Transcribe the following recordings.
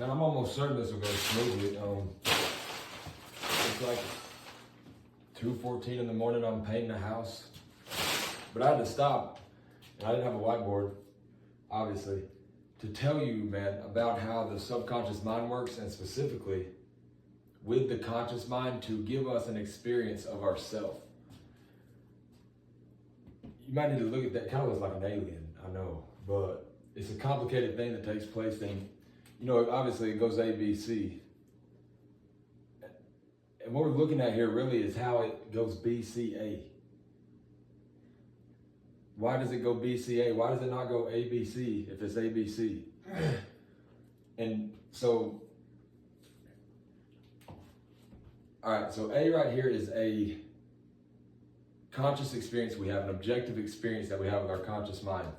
Now I'm almost certain this will go smoothly. It's like 2:14 in the morning. I'm painting a house, but I had to stop, and I didn't have a whiteboard, obviously, to tell you, man, about how the subconscious mind works, and specifically with the conscious mind to give us an experience of ourself. You might need to look at that. Kind of looks like an alien, I know, but it's a complicated thing that takes place. And obviously it goes A, B, C. And what we're looking at here really is how it goes B, C, A. Why does it go B, C, A? Why does it not go A, B, C if it's A, B, C? And so, all right, so A right here is a conscious experience we have, an objective experience that we have with our conscious mind.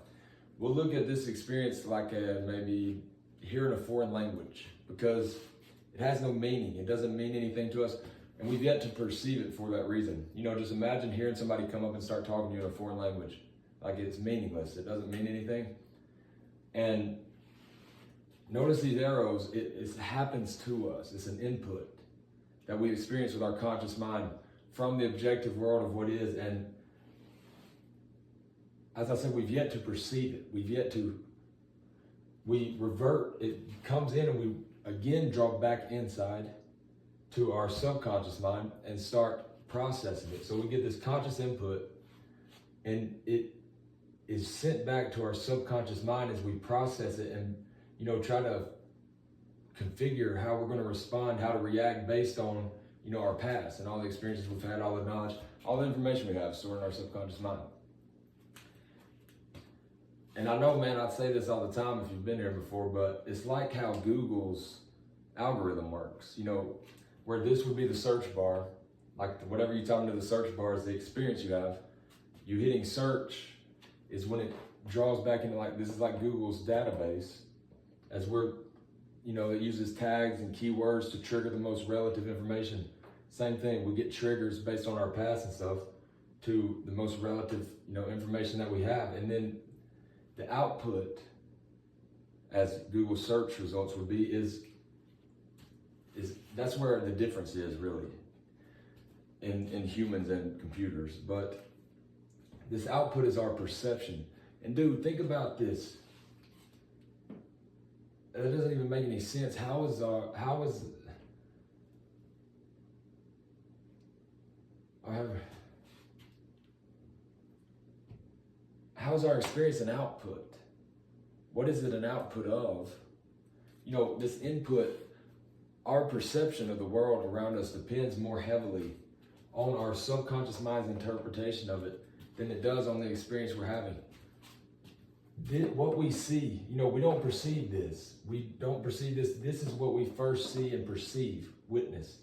We'll look at this experience like maybe hearing a foreign language, because it has no meaning. It doesn't mean anything to us, and we've yet to perceive it for that reason. Just imagine hearing somebody come up and start talking to you in a foreign language. Like, it's meaningless. It doesn't mean anything. And notice these arrows, it happens to us. It's an input that we experience with our conscious mind from the objective world of what is. And as I said, we've yet to perceive it. We revert, it comes in, and we again draw back inside to our subconscious mind and start processing it. So we get this conscious input, and it is sent back to our subconscious mind as we process it and try to configure how we're going to respond, how to react based on our past and all the experiences we've had, all the knowledge, all the information we have stored in our subconscious mind. And I know, man, I say this all the time if you've been here before, but it's like how Google's algorithm works. Where this would be the search bar, like whatever you type into the search bar is the experience you have. You hitting search is when it draws back into, like, this is like Google's database, as we're, it uses tags and keywords to trigger the most relative information. Same thing, we get triggers based on our past and stuff to the most relative, information that we have. And then the output, as Google search results would be, is that's where the difference is really in humans and computers. But this output is our perception. And dude, think about this. That doesn't even make any sense. How is our experience an output? What is it an output of? This input, our perception of the world around us depends more heavily on our subconscious mind's interpretation of it than it does on the experience we're having. What we see, we don't perceive this. We don't perceive this. This is what we first see and perceive, witness.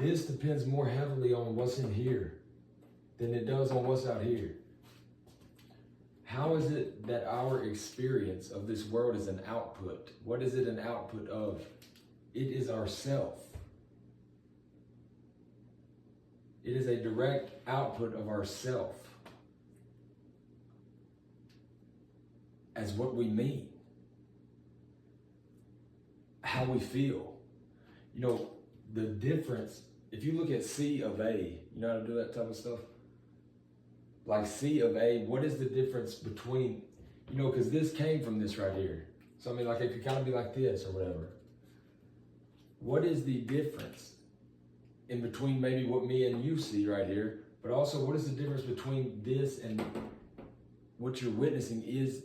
This depends more heavily on what's in here than it does on what's out here. How is it that our experience of this world is an output? What is it an output of? It is ourself. It is a direct output of ourself as what we mean, how we feel. The difference, if you look at C of A, you know how to do that type of stuff? Like C of A, what is the difference between, because this came from this right here. So I mean, like, it could kind of be like this or whatever. What is the difference in between maybe what me and you see right here, but also what is the difference between this and what you're witnessing is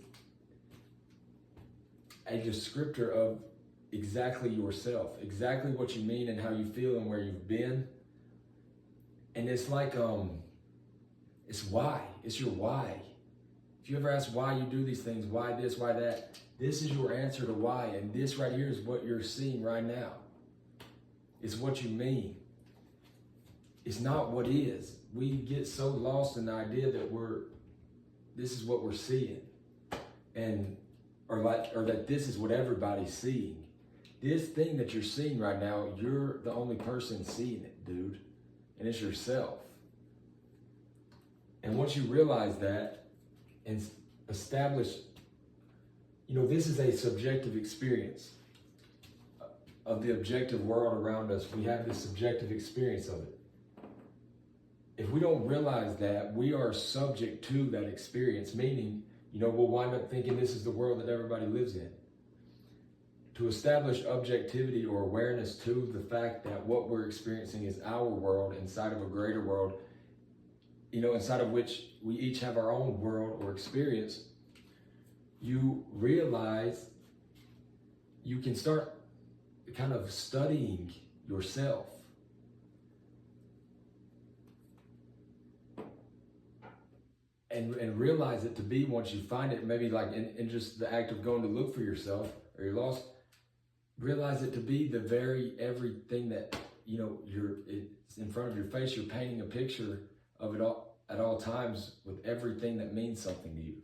a descriptor of exactly yourself, exactly what you mean and how you feel and where you've been. And it's like, it's why, it's your why. If you ever ask why you do these things, why this, why that, this is your answer to why. And this right here is what you're seeing right now. It's what you mean. It's not what is. We get so lost in the idea that this is what we're seeing. Or that this is what everybody's seeing. This thing that you're seeing right now, you're the only person seeing it, dude. And it's yourself. And once you realize that and establish, this is a subjective experience. of the objective world around us. We have this subjective experience of it. If we don't realize that, we are subject to that experience, meaning, we'll wind up thinking this is the world that everybody lives in. To establish objectivity or awareness to the fact that what we're experiencing is our world inside of a greater world, inside of which we each have our own world or experience, you realize you can start kind of studying yourself. And realize it to be, once you find it, maybe like in just the act of going to look for yourself or you're lost, realize it to be the very everything that, it's in front of your face. You're painting a picture of it all at all times with everything that means something to you.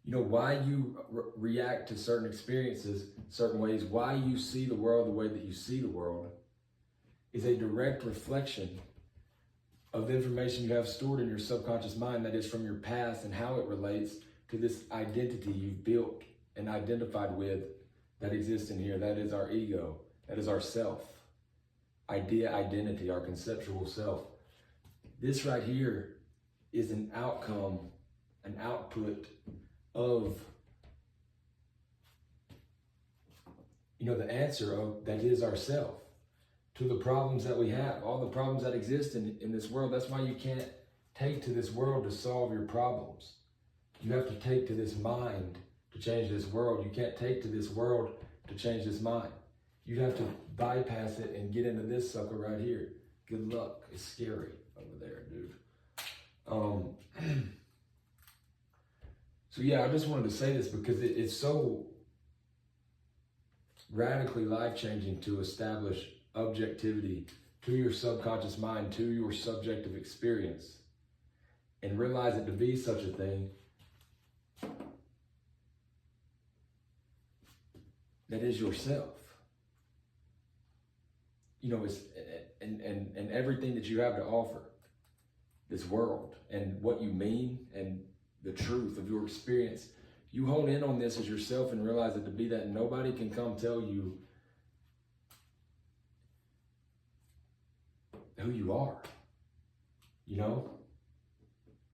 Why you react to certain experiences, certain ways, why you see the world the way that you see the world is a direct reflection of the information you have stored in your subconscious mind that is from your past and how it relates to this identity you've built and identified with that exists in here. That is our ego. That is our self. Idea, identity, our conceptual self. This right here is an outcome, an output of, the answer of that is ourself to the problems that we have, all the problems that exist in this world. That's why you can't take to this world to solve your problems. You have to take to this mind to change this world. You can't take to this world to change this mind. You have to bypass it and get into this sucker right here. Good luck. It's scary over there, dude. So yeah, I just wanted to say this because it's so radically life-changing to establish objectivity to your subconscious mind, to your subjective experience, and realize it to be such a thing that is yourself. It's and everything that you have to offer this world and what you mean and the truth of your experience. You hone in on this as yourself and realize it to be that. Nobody can come tell you who you are,